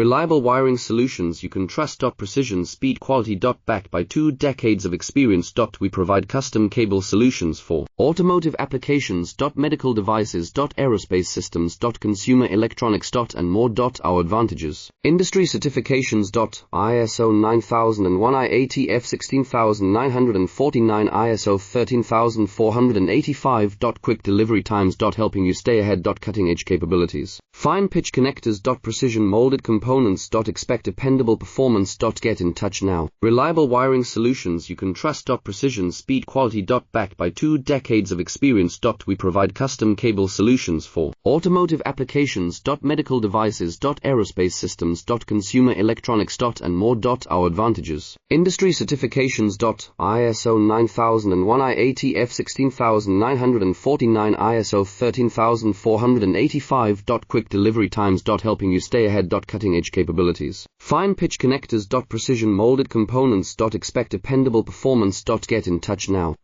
Reliable wiring solutions you can trust. Precision, speed, quality. Backed by 2 decades of experience. We provide custom cable solutions for automotive applications. Medical devices. Aerospace systems. Consumer electronics. And more. Our advantages: industry certifications. ISO 9001, IATF 16949, ISO 13485. Quick delivery times. Helping you stay ahead. Cutting edge capabilities. Fine pitch connectors. Precision molded components. Expect dependable performance. Get in touch now. Reliable wiring solutions you can trust. Precision, speed, quality. Backed by 2 decades of experience. We provide custom cable solutions for automotive applications. Medical devices. Aerospace systems. Consumer electronics. And more. Our advantages: industry certifications. ISO 9001, IATF 16949, ISO 13485. Quick delivery times. Helping you stay ahead. Cutting edge capabilities. Fine pitch connectors. Precision molded components. Expect dependable performance. Get in touch now.